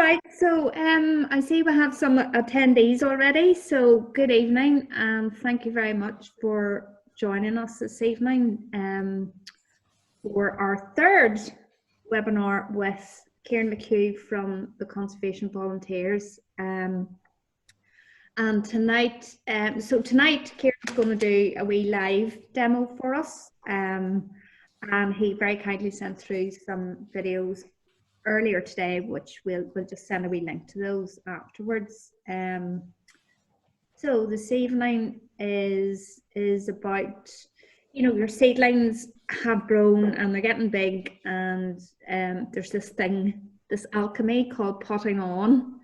right, so I see we have some attendees already, so good evening and thank you very much for joining us this evening for our third webinar with Kieran McHugh from the Conservation Volunteers. And tonight, Kieran's going to do a wee live demo for us, and he very kindly sent through some videos earlier today, which we'll just send a wee link to those afterwards. So this evening is about, you know, your seedlings have grown and they're getting big, and there's this thing, this alchemy called potting on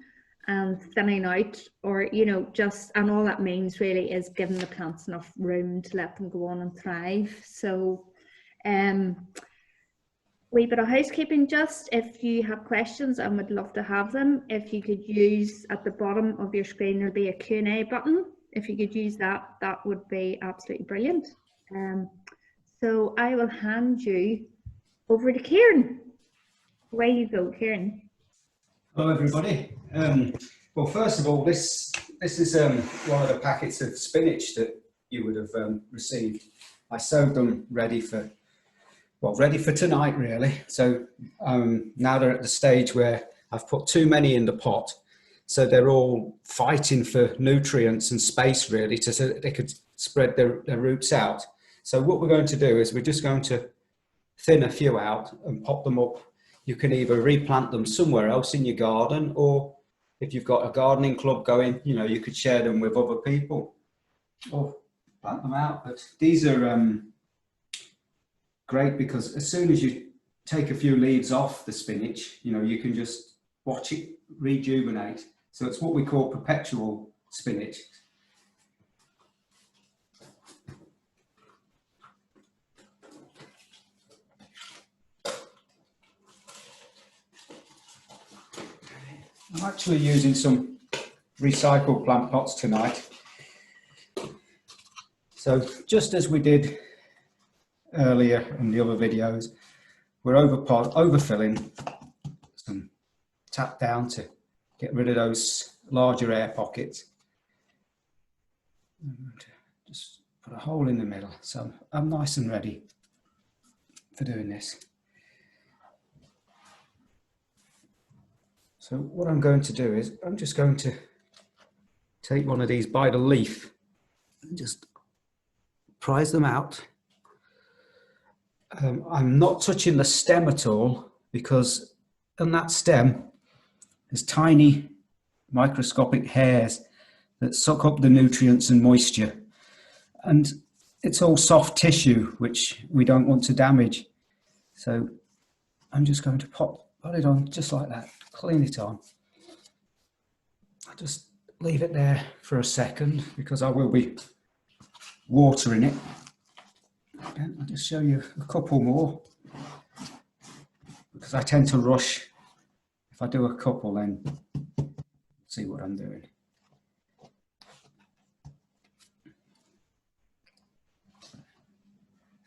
and thinning out, or, you know, just, and all that means really is giving the plants enough room to let them go on and thrive. So wee bit of housekeeping, just if you have questions, and would love to have them, if you could use at the bottom of your screen, there'll be a Q&A button. If you could use that, that would be absolutely brilliant. So I will hand you over to Kieran. Away you go, Kieran. Hello everybody. Well, first of all, this is one of the packets of spinach that you would have received. I sowed them ready for tonight, really. So now they're at the stage where I've put too many in the pot, so they're all fighting for nutrients and space, really, so that they could spread their roots out. So what we're going to do is we're just going to thin a few out and pop them up. You can either replant them somewhere else in your garden, or if you've got a gardening club going, you know, you could share them with other people or plant them out. But these are great because as soon as you take a few leaves off the spinach, you know, you can just watch it rejuvenate. So it's what we call perpetual spinach. I'm actually using some recycled plant pots tonight. So just as we did earlier in the other videos, we're overfilling some tap down to get rid of those larger air pockets. Just put a hole in the middle, so I'm nice and ready for doing this. So what I'm going to do is I'm just going to take one of these by the leaf and just prise them out. I'm not touching the stem at all, because on that stem there's tiny microscopic hairs that suck up the nutrients and moisture, and it's all soft tissue which we don't want to damage. So I'm just going to put it on just like that, clean it on. I'll just leave it there for a second because I will be watering it. Again, I'll just show you a couple more because I tend to rush. If I do a couple, then see what I'm doing.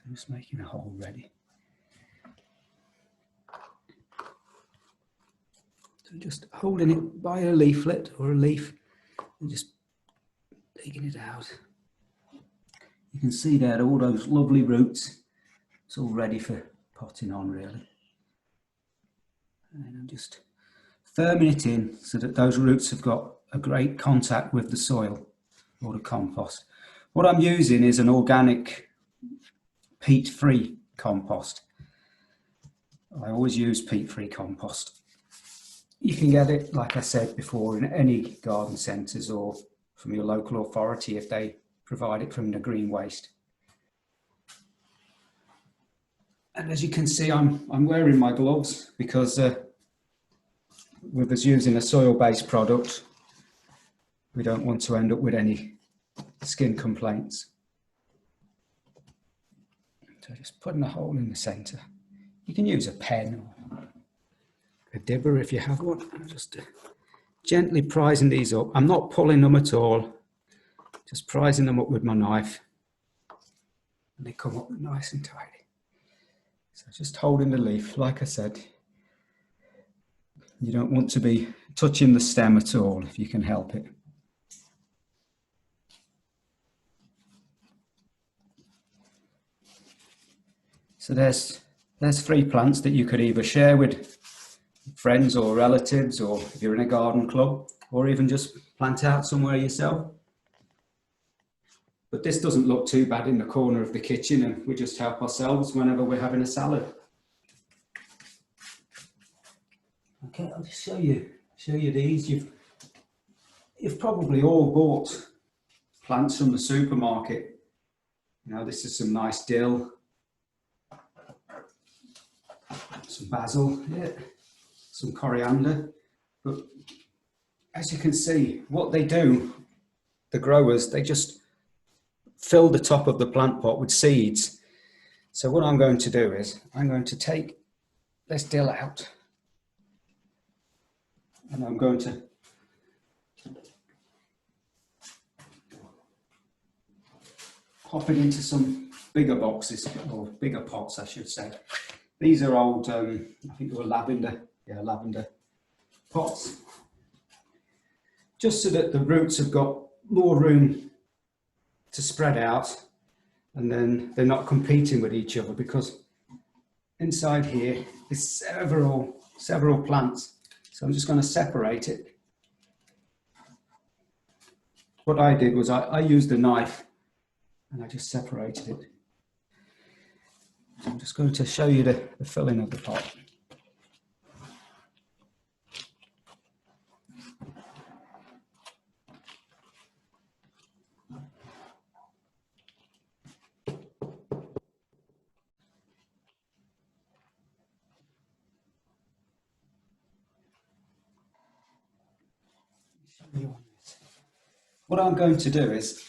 I'm just making a hole ready. So just holding it by a leaflet or a leaf and just taking it out. You can see there all those lovely roots. It's all ready for potting on, really. And I'm just firming it in so that those roots have got a great contact with the soil or the compost. What I'm using is an organic peat-free compost. I always use peat-free compost. You can get it, like I said before, in any garden centres or from your local authority if they provide it from the green waste. And as you can see, I'm wearing my gloves because with us using a soil-based product, we don't want to end up with any skin complaints. So just putting a hole in the centre. You can use a pen or a dibber if you have one. I'm just gently prising these up. I'm not pulling them at all, just prising them up with my knife, and they come up nice and tidy. So just holding the leaf, like I said, you don't want to be touching the stem at all if you can help it. So there's 3 plants that you could either share with friends or relatives, or if you're in a garden club, or even just plant out somewhere yourself. But this doesn't look too bad in the corner of the kitchen, and we just help ourselves whenever we're having a salad. Okay, I'll just show you these. You've probably all bought plants from the supermarket. You know, this is some nice dill, some basil, yeah, some coriander. But as you can see, what they do, the growers, they just fill the top of the plant pot with seeds. So what I'm going to do is I'm going to take this dill out, and I'm going to pop it into some bigger boxes, or bigger pots I should say. These are old, I think they were lavender pots, just so that the roots have got more room to spread out, and then they're not competing with each other, because inside here is several plants. So I'm just going to separate it. What I did was I used a knife and I just separated it. So I'm just going to show you the filling of the pot. What I'm going to do is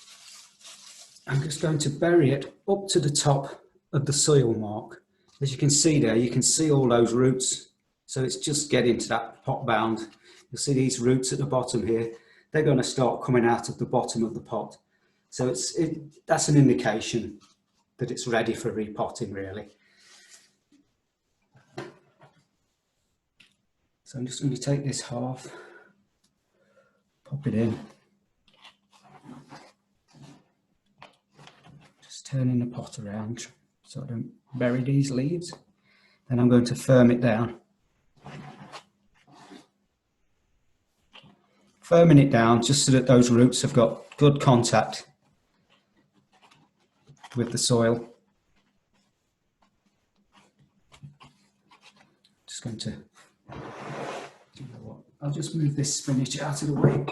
I'm just going to bury it up to the top of the soil mark. As you can see there, you can see all those roots. So it's just getting to that pot bound. You'll see these roots at the bottom here. They're going to start coming out of the bottom of the pot. So that's an indication that it's ready for repotting, really. So I'm just going to take this half, pop it in. Just turning the pot around so I don't bury these leaves. Then I'm going to firm it down. Firming it down just so that those roots have got good contact with the soil. Just going to, you know what, I'll just move this spinach out of the way.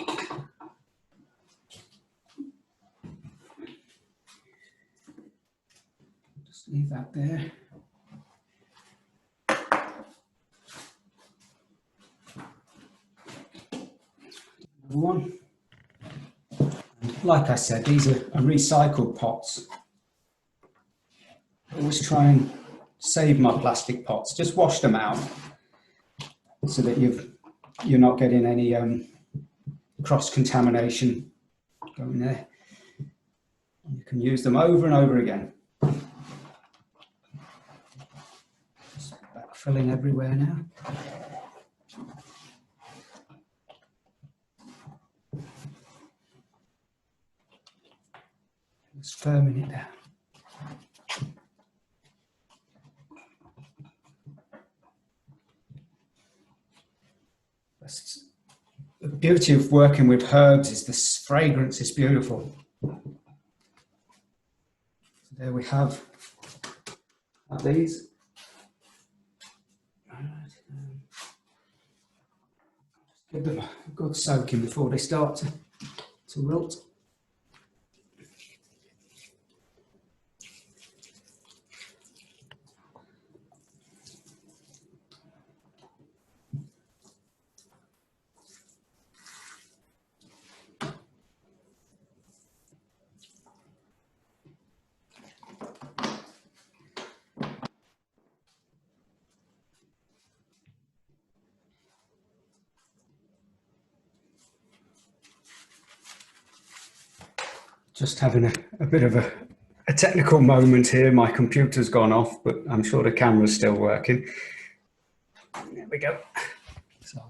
Just leave that there. One. Like I said, these are recycled pots. I always try and save my plastic pots. Just wash them out so that you're not getting any cross-contamination going there. You can use them over and over again. Just backfilling everywhere now. Just firming it down. That's the beauty of working with herbs, is this fragrance is beautiful. So there we have these. Give them a good soaking before they start to wilt. Just having a bit of a technical moment here. My computer's gone off, but I'm sure the camera's still working. There we go. So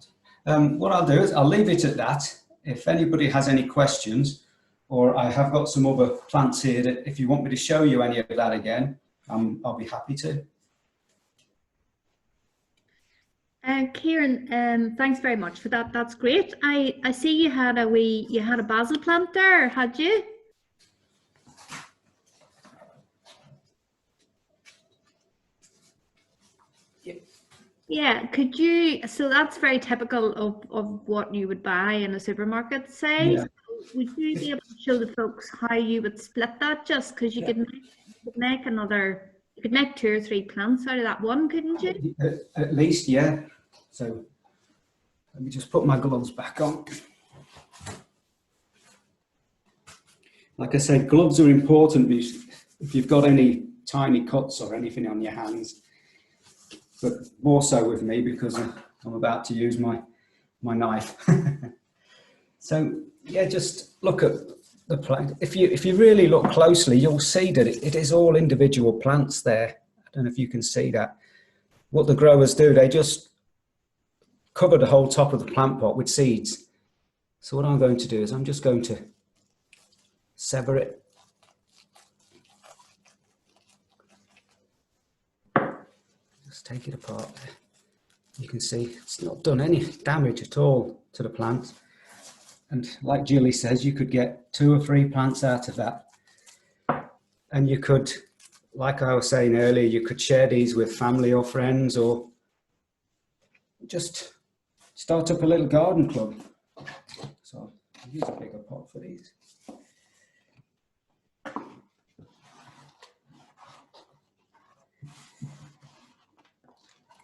What I'll do is I'll leave it at that. If anybody has any questions, or I have got some other plants here that if you want me to show you any of that again, I'll be happy to. Kieran, thanks very much for that. That's great. I see you had a basil plant there, had you? Yeah, could you, so that's very typical of what you would buy in a supermarket, say. Yeah. So would you be able to show the folks how you would split that, just because you could make another, you could make 2 or 3 plants out of that one, couldn't you? At least, yeah. So let me just put my gloves back on. Like I said, gloves are important if you've got any tiny cuts or anything on your hands. But more so with me because I'm about to use my knife. So yeah, just look at the plant. If you really look closely, you'll see that it is all individual plants there. I don't know if you can see that. What the growers do, they just cover the whole top of the plant pot with seeds. So what I'm going to do is I'm just going to sever it. Take it apart. You can see it's not done any damage at all to the plant, and like Julie says, you could get 2 or 3 plants out of that, and you could, like I was saying earlier, you could share these with family or friends, or just start up a little garden club. So I'll use a bigger pot for these.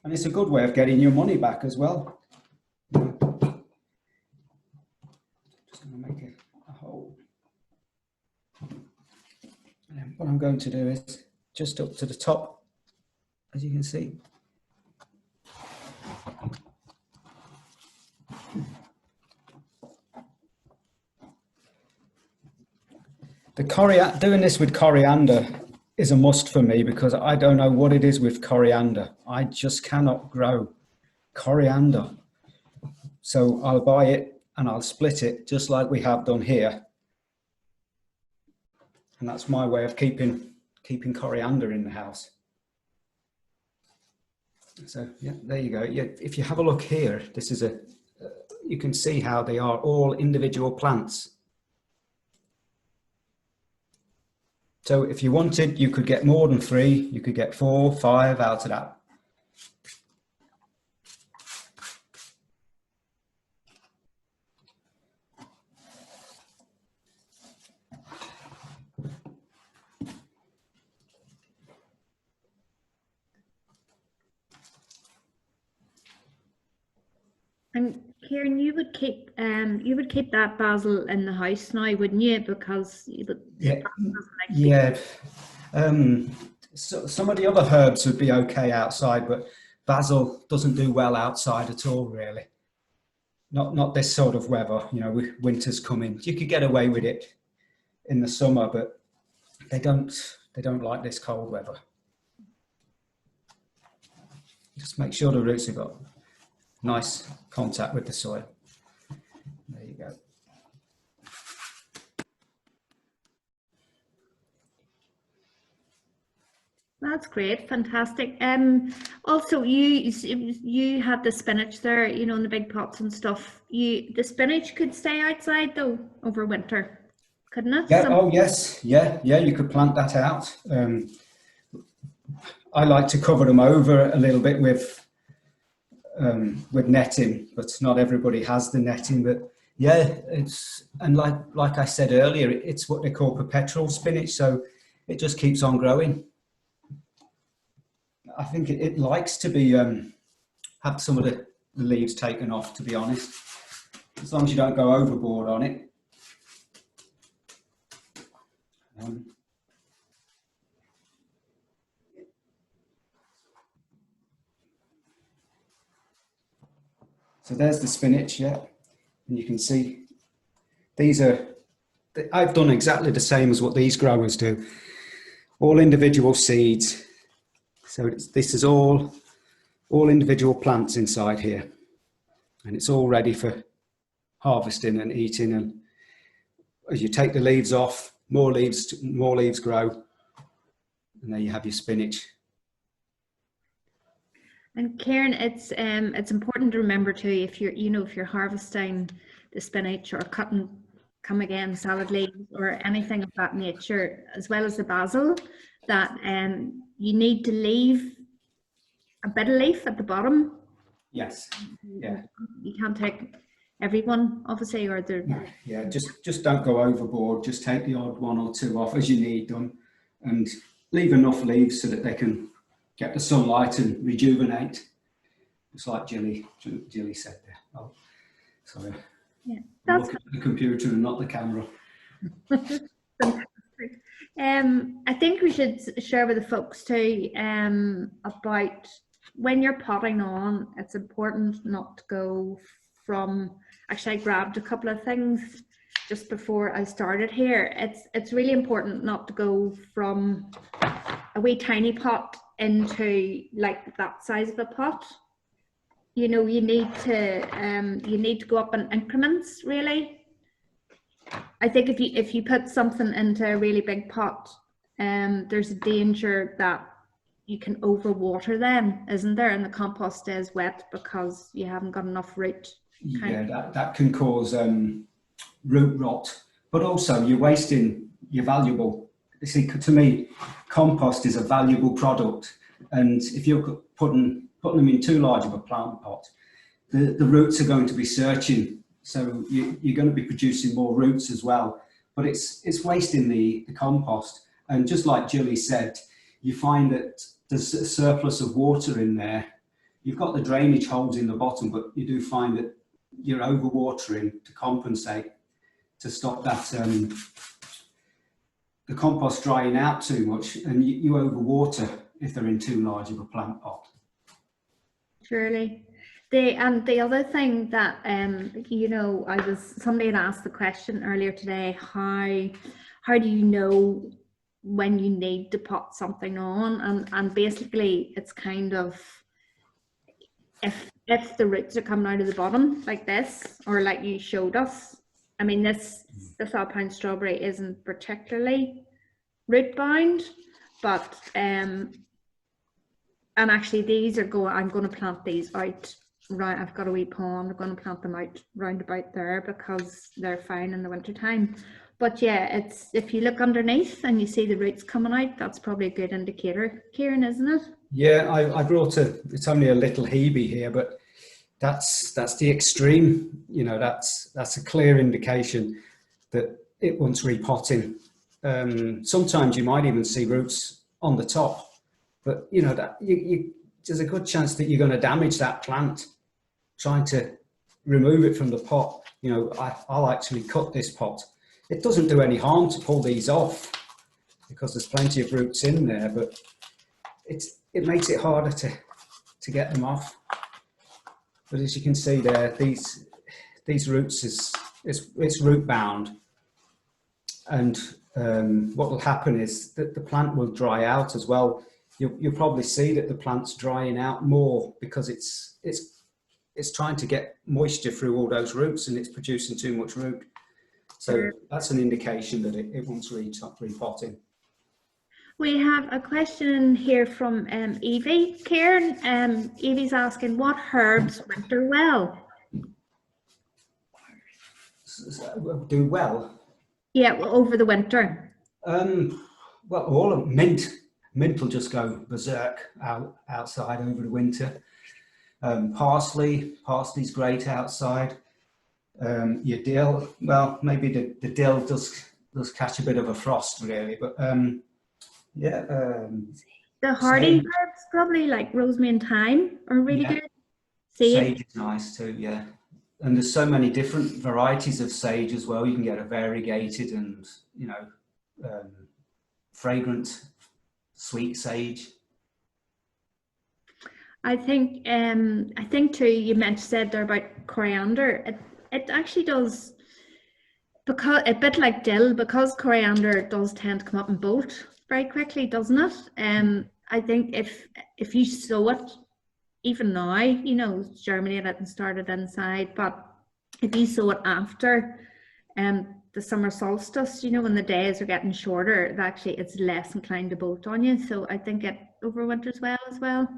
And it's a good way of getting your money back as well. Just going to make a hole. And then what I'm going to do is just up to the top, as you can see. Doing this with coriander is a must for me because I don't know what it is with coriander. I just cannot grow coriander. So I'll buy it and I'll split it just like we have done here. And that's my way of keeping coriander in the house. So yeah, there you go. Yeah, if you have a look here, this is you can see how they are all individual plants. So if you wanted, you could get more than 3, you could get 4, 5 out of that. And Kieran, you would keep that basil in the house now, wouldn't you? Because yeah. So some of the other herbs would be okay outside, but basil doesn't do well outside at all, really. Not this sort of weather, you know, with winter's coming. You could get away with it in the summer, but they don't like this cold weather. Just make sure the roots have got nice contact with the soil. There you go. That's great, fantastic. Also, you had the spinach there, you know, in the big pots and stuff. The spinach could stay outside though over winter, couldn't it? Yeah. Oh yes. Yeah. You could plant that out. I like to cover them over a little bit with netting, but not everybody has the netting. But yeah, and like I said earlier, it's what they call perpetual spinach, so it just keeps on growing. I think it likes to be have some of the leaves taken off, to be honest, as long as you don't go overboard on it. So there's the spinach, yeah, and you can see I've done exactly the same as what these growers do, all individual seeds. So this is all individual plants inside here. and it's all ready for harvesting and eating. And as you take the leaves off, more leaves grow, and there you have your spinach. And Kieran, it's important to remember too, if you're harvesting the spinach or cutting come again salad leaves or anything of that nature, as well as the basil, that you need to leave a bit of leaf at the bottom. Yes. Yeah. You can't take everyone, obviously, or yeah. Just don't go overboard. Just take the odd one or two off as you need them, and leave enough leaves so that they can get the sunlight and rejuvenate. Just like Jilly said there. Oh, sorry. Yeah, I'm looking at the computer and not the camera. Fantastic. I think we should share with the folks too about when you're potting on. It's important not to go from. Actually, I grabbed a couple of things just before I started here. It's really important not to go from a wee tiny pot into like that size of a pot. You know, you need to go up in increments, really. I think if you put something into a really big pot, there's a danger that you can overwater them, isn't there? And the compost stays wet because you haven't got enough root. Yeah, that can cause root rot, but also you're wasting your valuable. You see, to me, compost is a valuable product, and if you're putting them in too large of a plant pot, the roots are going to be searching, so you're going to be producing more roots as well. But it's wasting the compost, and just like Julie said, you find that there's a surplus of water in there. You've got the drainage holes in the bottom, but you do find that you're overwatering to compensate, to stop that the compost drying out too much, and you overwater if they're in too large of a plant pot. Surely. The other thing that somebody had asked the question earlier today, how do you know when you need to put something on? And basically it's kind of if the roots are coming out of the bottom like this, or like you showed us. I mean, this alpine strawberry isn't particularly root bound, but and actually these are I'm going to plant these out. Right, I've got a wee pond. I'm going to plant them out round about there because they're fine in the winter time. But yeah, it's if you look underneath and you see the roots coming out, that's probably a good indicator, Kieran, isn't it? Yeah, I brought it's only a little Hebe here, but that's the extreme. You know, that's a clear indication that it wants repotting. Sometimes you might even see roots on the top, but you know that there's a good chance that you're going to damage that plant trying to remove it from the pot. You know, I'll actually cut this pot. It doesn't do any harm to pull these off because there's plenty of roots in there, but it makes it harder to get them off. But as you can see there, these roots it's root bound, and what will happen is that the plant will dry out as well. You'll probably see that the plant's drying out more because it's trying to get moisture through all those roots and it's producing too much root. So that's an indication that it wants repotting. We have a question here from Evie. Kieran, Evie's asking, what herbs winter well? Do well? Yeah, well, over the winter. Well, all of mint will just go berserk outside over the winter. Parsley's great outside. Your dill, well, maybe the dill does catch a bit of a frost really, but yeah. The hardy herbs, probably like rosemary and thyme, are really good. Sage is nice too, yeah. And there's so many different varieties of sage as well. You can get a variegated and fragrant sweet sage. I think too, you said there about coriander. It actually does, because a bit like dill, because coriander does tend to come up and bolt very quickly, doesn't it? I think if you sow it, even now, you know, germinate it and start it inside. But if you sow it after the summer solstice, you know, when the days are getting shorter, it's less inclined to bolt on you. So I think it overwinters well as well.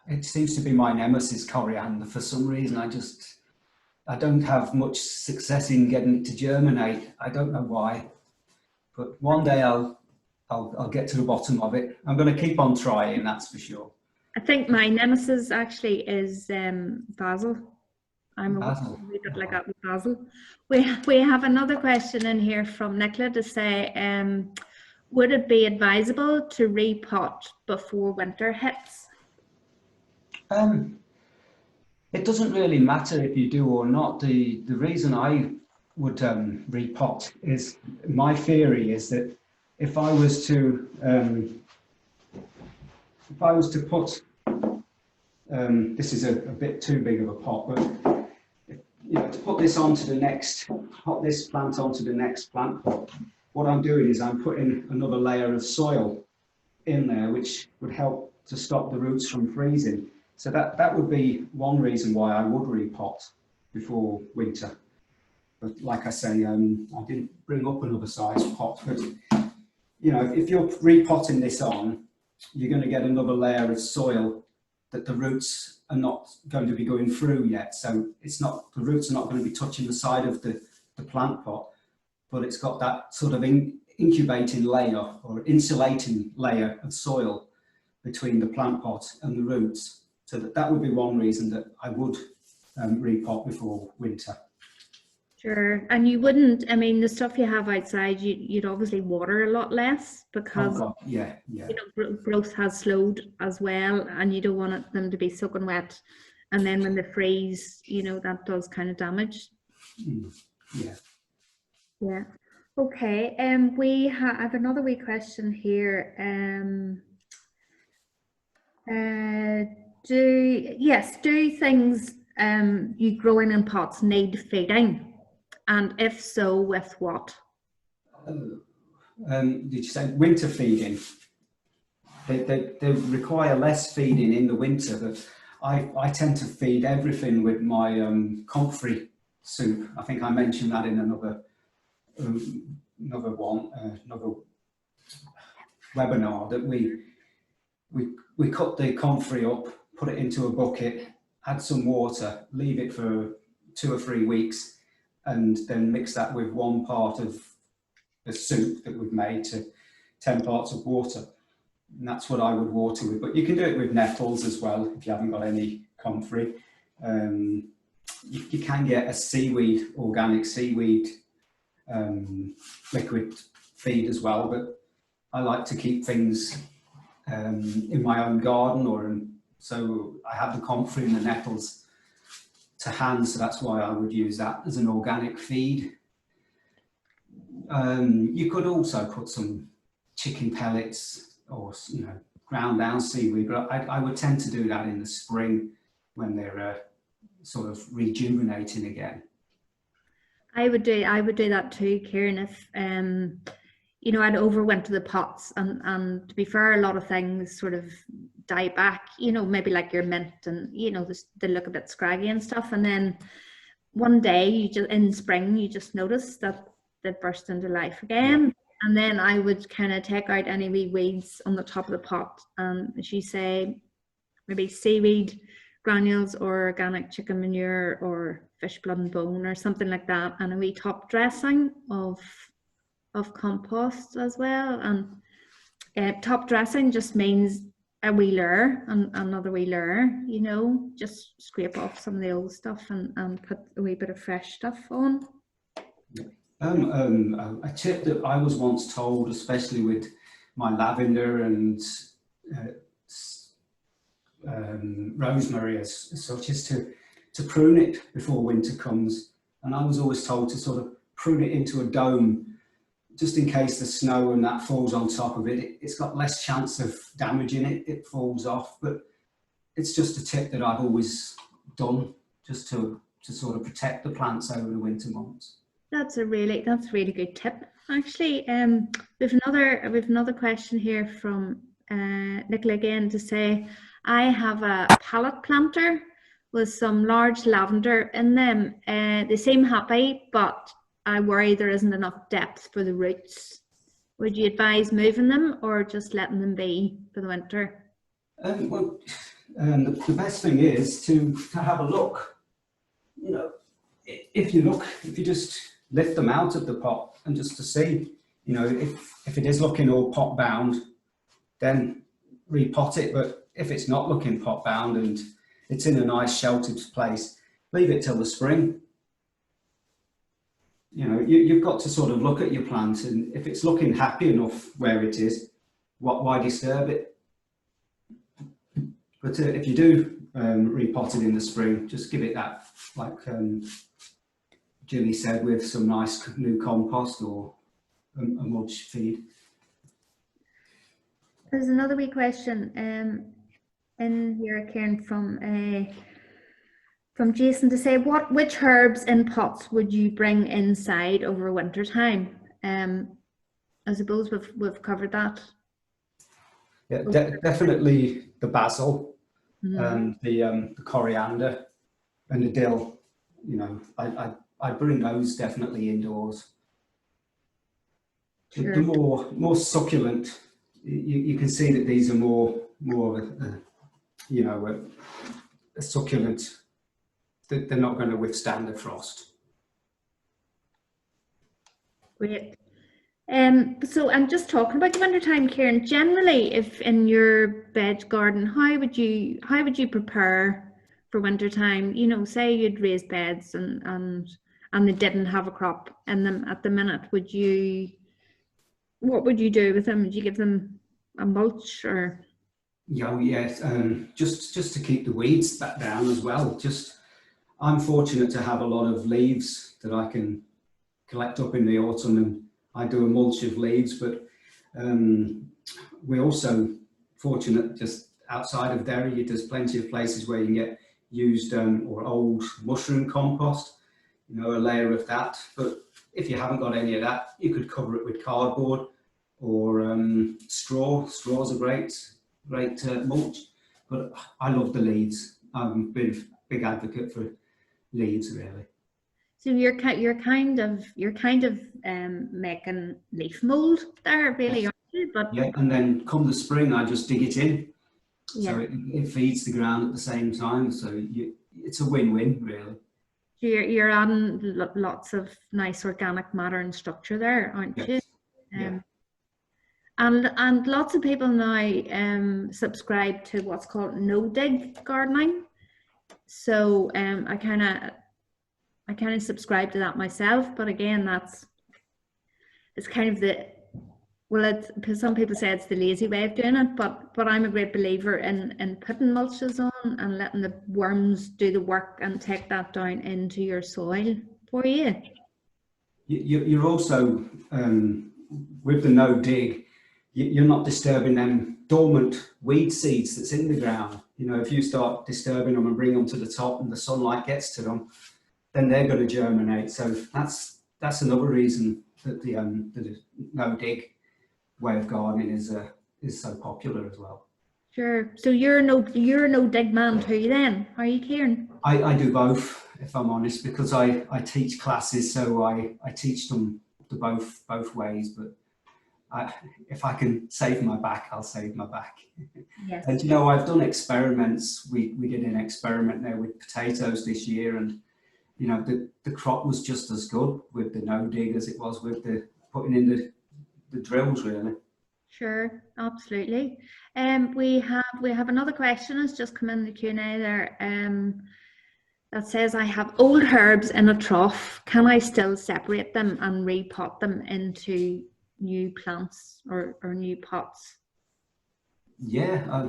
It seems to be my nemesis, coriander. For some reason, I don't have much success in getting it to germinate. I don't know why, but one day I'll get to the bottom of it. I'm going to keep on trying, that's for sure. I think my nemesis actually is basil. I'm Basil. a wee bit like that with basil. We have another question in here from Nicola to say, would it be advisable to repot before winter hits? It doesn't really matter if you do or not. The reason I would repot is, my theory is that if I was to put, this is a bit too big of a pot, but to put this onto the next, this plant onto the next plant pot, what I'm doing is I'm putting another layer of soil in there, which would help to stop the roots from freezing. So that would be one reason why I would repot before winter. But like I say, I didn't bring up another size pot, but if you're repotting this on, you're going to get another layer of soil that the roots are not going to be going through yet. So the roots are not going to be touching the side of the plant pot, but it's got that sort of incubating layer or insulating layer of soil between the plant pot and the roots. So that would be one reason that I would repot before winter. Sure, and you wouldn't, I mean, the stuff you have outside, you'd obviously water a lot less because growth has slowed as well, and you don't want them to be soaking wet. And then when they freeze, that does kind of damage. Yeah. Okay. We have another wee question here. Do things you growing in pots need feeding? And if so, with what? Did you say winter feeding? They require less feeding in the winter, but I tend to feed everything with my comfrey soup. I think I mentioned that in another webinar, that we cut the comfrey up, put it into a bucket, add some water, leave it for 2 or 3 weeks, and then mix that with 1 part of the soup that we've made to 10 parts of water. And that's what I would water with. But you can do it with nettles as well if you haven't got any comfrey. You can get a organic seaweed liquid feed as well, but I like to keep things in my own garden, so I have the comfrey and the nettles to hand, so that's why I would use that as an organic feed. You could also put some chicken pellets or ground down seaweed, but I would tend to do that in the spring when they're sort of rejuvenating again. I would do that too, Kieran, if I'd overwinter the pots, and to be fair, a lot of things sort of die back, maybe like your mint, and they look a bit scraggy and stuff, and then one day in spring you just notice that they burst into life again. And then I would kind of take out any wee weeds on the top of the pot, and as you say, maybe seaweed granules or organic chicken manure or fish blood and bone or something like that, and a wee top dressing of compost as well. And top dressing just means a wee layer and another wee layer, just scrape off some of the old stuff and put a wee bit of fresh stuff on. A tip that I was once told, especially with my lavender and rosemary as such, is to prune it before winter comes. And I was always told to sort of prune it into a dome, just in case the snow and that falls on top of it. It's got less chance of damaging it. It falls off, but it's just a tip that I've always done, just to sort of protect the plants over the winter months. That's a really good tip, actually. We've another question here from Nicola again to say, I have a pallet planter with some large lavender in them. They seem happy, but I worry there isn't enough depth for the roots. Would you advise moving them or just letting them be for the winter? Well, the best thing is to have a look. You know, if you just lift them out of the pot and just to see, you know, if it is looking all pot bound, then repot it. But if it's not looking pot bound and it's in a nice sheltered place, leave it till the spring. You know, you've got to sort of look at your plant, and if it's looking happy enough where it is, why disturb it? But if you do repot it in the spring, just give it that, like Jilly said, with some nice new compost or a mulch feed. There's another wee question in here, Kieran, from Jason to say, which herbs in pots would you bring inside over winter time? I suppose we've covered that. Yeah, definitely the basil, the coriander, and the dill. You know, I bring those definitely indoors. Sure. The more succulent, you can see that these are more you know, a succulent. They're not going to withstand the frost. Great. So I'm just talking about the winter time, Kieran. Generally, if in your veg garden, how would you prepare for winter time? You know, say you'd raised beds and they didn't have a crop in them at the minute. What would you do with them? Would you give them a mulch or? Yeah, yes. Just to keep the weeds back down as well. I'm fortunate to have a lot of leaves that I can collect up in the autumn, and I do a mulch of leaves. But we're also fortunate just outside of Derry, there's plenty of places where you can get used or old mushroom compost, you know, a layer of that. But if you haven't got any of that, you could cover it with cardboard or straw. Straw's a great mulch. But I love the leaves. I've been a big advocate for leaves, really. So you're kind of making leaf mold there, really, aren't you? But yeah, and then come the spring, I just dig it in, yeah. So it feeds the ground at the same time. So it's a win-win, really. So you're adding lots of nice organic matter and structure there, aren't you? Yeah. And lots of people now subscribe to what's called no-dig gardening. So I kind of subscribe to that myself, but again, it's kind of some people say it's the lazy way of doing it, but I'm a great believer in putting mulches on and letting the worms do the work and take that down into your soil for you. You're also with the no dig, you're not disturbing them dormant weed seeds that's in the ground. You know, if you start disturbing them and bring them to the top and the sunlight gets to them, then they're going to germinate. So that's another reason that the no dig way of gardening is so popular as well. Sure. So you're no dig man too then, are you, Kieran? I do both, if I'm honest, because I teach classes, so I teach them the both ways. But if I can save my back, I'll save my back. Yes. And you know, I've done experiments. We did an experiment there with potatoes this year, and you know, the crop was just as good with the no dig as it was with the putting in the drills, really. Sure, absolutely. We have another question that's just come in the Q&A there. That says, I have old herbs in a trough. Can I still separate them and repot them into new plants or new pots? Yeah,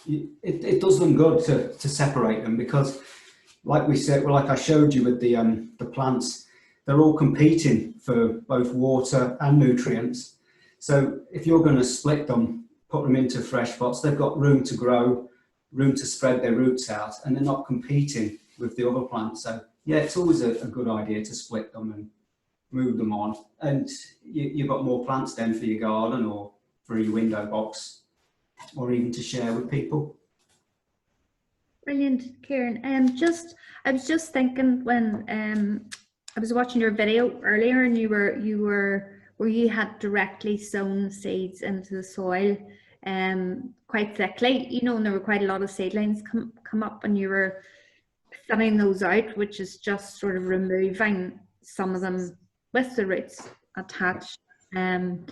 it does them good to separate them, because like we said, well, like I showed you with the plants, they're all competing for both water and nutrients. So if you're going to split them, put them into fresh pots, they've got room to grow, room to spread their roots out, and they're not competing with the other plants. So yeah, it's always a good idea to split them and move them on. And you've got more plants then for your garden or for your window box, or even to share with people. Brilliant, Kieran. I was just thinking when I was watching your video earlier, and where you had directly sown seeds into the soil, quite thickly, you know, and there were quite a lot of seedlings come up, and you were thinning those out, which is just sort of removing some of them with the roots attached, and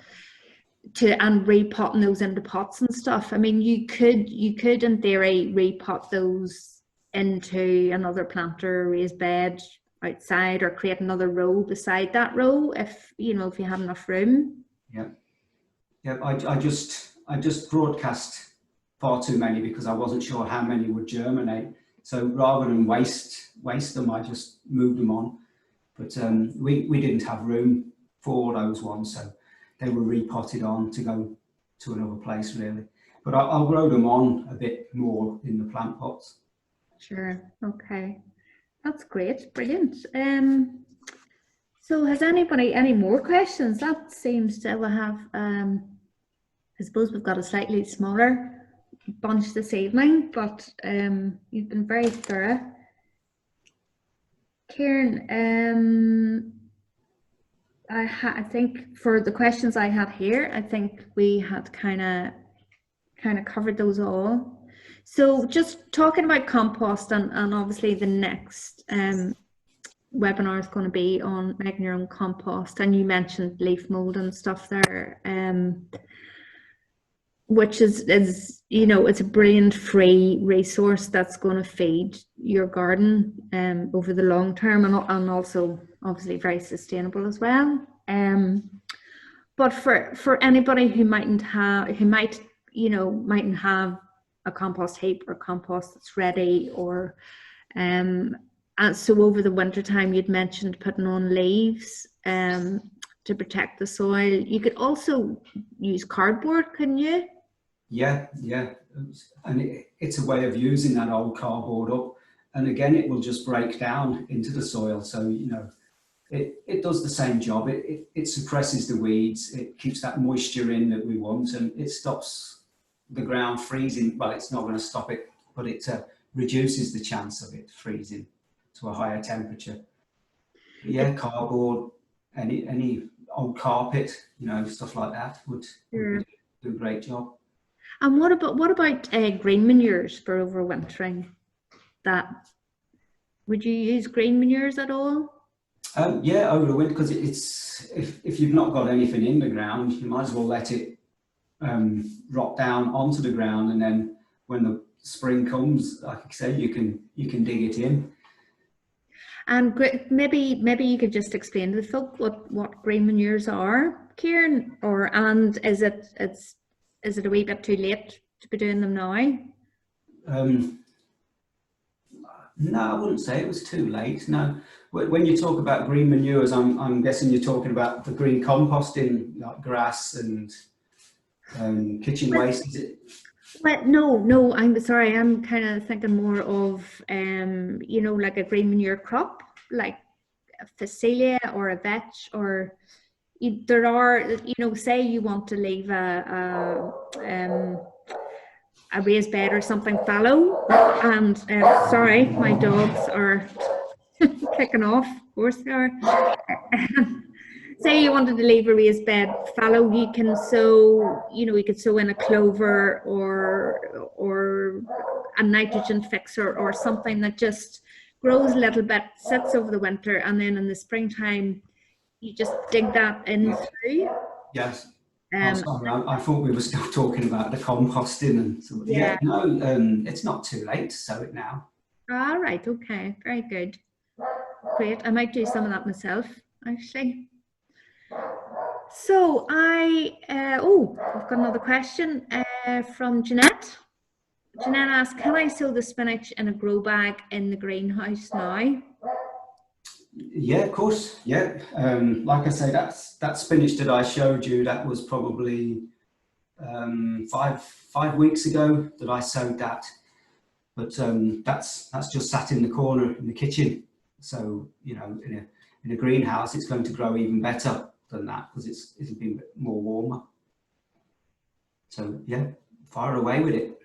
repotting those into pots and stuff. I mean, you could in theory repot those into another planter, raised bed outside, or create another row beside that row if you have enough room. Yeah. I just broadcast far too many because I wasn't sure how many would germinate. So rather than waste them, I just moved them on. But we didn't have room for those ones, so they were repotted on to go to another place, really. But I'll grow them on a bit more in the plant pots. Sure. Okay. That's great. Brilliant. So has anybody any more questions? That seems to have, I suppose we've got a slightly smaller bunch this evening, but you've been very thorough. Kieran, I think for the questions I had here, I think we had kind of covered those all. So just talking about compost, and obviously the next webinar is going to be on making your own compost, and you mentioned leaf mold and stuff there, which is it's a brain free resource that's going to feed your garden over the long term, and also obviously very sustainable as well. But for anybody who mightn't have a compost heap or compost that's ready, or and so over the winter time you'd mentioned putting on leaves to protect the soil. You could also use cardboard, couldn't you? Yeah, and it's a way of using that old cardboard up, and again it will just break down into the soil, so it does the same job. It suppresses the weeds, it keeps that moisture in that we want, and it stops the ground freezing. Well, it's not going to stop it, but it reduces the chance of it freezing to a higher temperature. But yeah, cardboard, any old carpet, stuff like that would do a great job. And what about green manures for overwintering? Would you use green manures at all? Yeah, over the winter, because it's if you've not got anything in the ground, you might as well let it rot down onto the ground, and then when the spring comes, like I say, you can dig it in. And maybe you could just explain to the folk what green manures are, Kieran, and is it a wee bit too late to be doing them now? No, I wouldn't say it was too late. No, when you talk about green manures, I'm guessing you're talking about the green composting, like grass and kitchen waste, is it? Well, no, I'm sorry. I'm kind of thinking more of, like a green manure crop, like a phacelia or a vetch, or there are, say you want to leave a raised bed or something fallow, and sorry, my dogs are kicking off. Of course they are. Say you wanted to leave a raised bed fallow, you can sow, you could sow in a clover or a nitrogen fixer or something that just grows a little bit, sits over the winter, and then in the springtime you just dig that in through. Yes. Sorry, I thought we were still talking about the composting and so. Yeah. No, it's not too late to sow it now. All right. Okay. Very good. Great. I might do some of that myself, actually. So I've got another question from Jeanette. Jeanette asks, can I sow the spinach in a grow bag in the greenhouse now? Yeah, of course. Yeah. Like I say, that spinach that I showed you, that was probably 5 weeks ago that I sowed that. But that's just sat in the corner in the kitchen. So, in a greenhouse, it's going to grow even better than that because it's a bit more warmer. So yeah, fire away with it.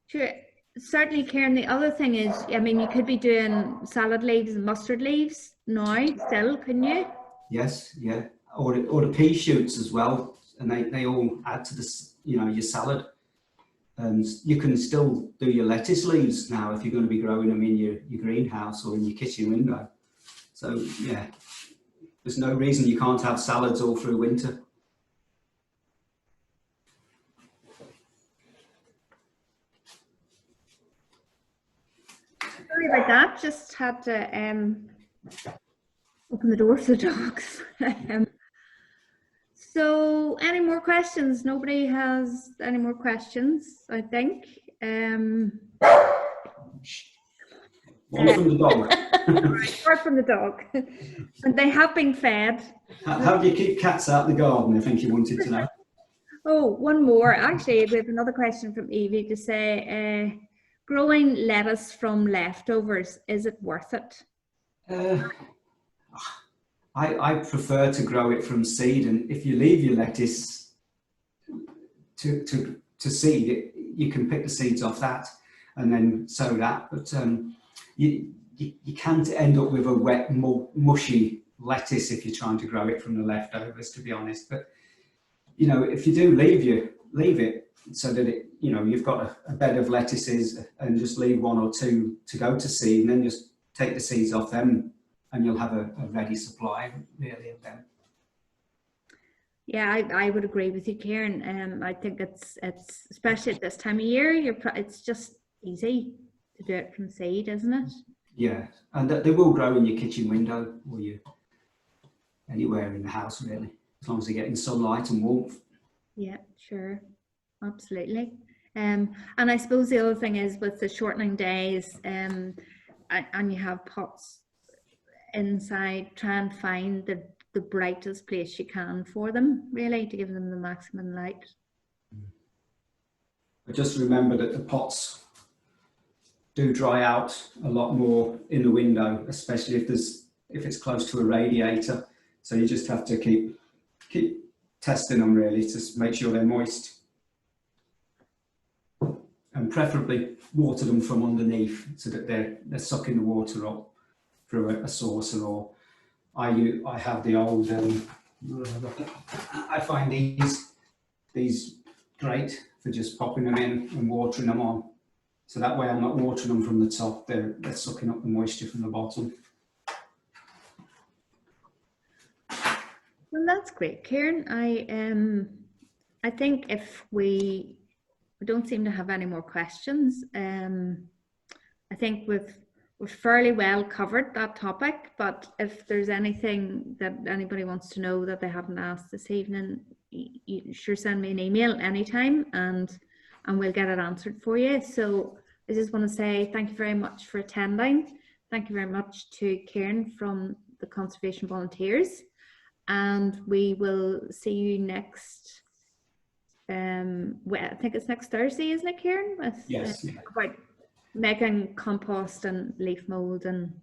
Sure. Certainly, Kieran, the other thing is, I mean, you could be doing salad leaves and mustard leaves now still, couldn't you? Yes, yeah. Or the pea shoots as well. And they all add to this, you know, your salad. And you can still do your lettuce leaves now if you're going to be growing them in your greenhouse or in your kitchen window. So yeah, there's no reason you can't have salads all through winter. Sorry about that, just had to open the door for the dogs. So any more questions? Nobody has any more questions, I think. One from the dog. Or from the dog. And they have been fed. How do you keep cats out in the garden? I think you wanted to know. Oh, one more. Actually, we have another question from Evie to say, growing lettuce from leftovers, is it worth it? I prefer to grow it from seed, and if you leave your lettuce to seed it, you can pick the seeds off that and then sow that. But you can't end up with a wet, mushy lettuce if you're trying to grow it from the leftovers, to be honest. But you know, if you do leave it so that it, you know, you've got a bed of lettuces and just leave one or two to go to seed, and then just take the seeds off them, and you'll have a ready supply really of them. Yeah, I would agree with you, Kieran. I think it's especially at this time of year, it's just easy to do it from seed, isn't it? Yeah, and they will grow in your kitchen window or anywhere in the house really, as long as they're getting sunlight and warmth. Yeah, sure, absolutely. And I suppose the other thing is with the shortening days, and you have pots inside, try and find the brightest place you can for them, really, to give them the maximum light. But just remember that the pots do dry out a lot more in the window, especially if it's close to a radiator. So you just have to keep testing them really to make sure they're moist, and preferably water them from underneath so that they're sucking the water up through a saucer. Or I have the old I find these great for just popping them in and watering them on, so that way I'm not watering them from the top, they're sucking up the moisture from the bottom. Well, that's great, Kieran. I think if we don't seem to have any more questions, I think we've fairly well covered that topic, but if there's anything that anybody wants to know that they haven't asked this evening, you sure send me an email anytime, and we'll get it answered for you. So I just want to say thank you very much for attending. Thank you very much to Kieran from the Conservation Volunteers, and we will see you next, well, I think it's next Thursday, isn't it, Kieran? Yes. About making compost and leaf mold, and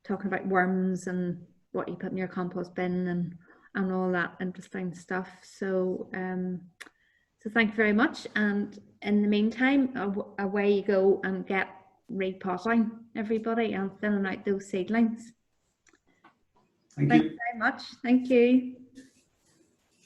talking about worms and what you put in your compost bin, and all that interesting stuff. So so thank you very much, and in the meantime, away you go and get repotting, everybody, and filling out those seedlings. Thank you very much. Thank you.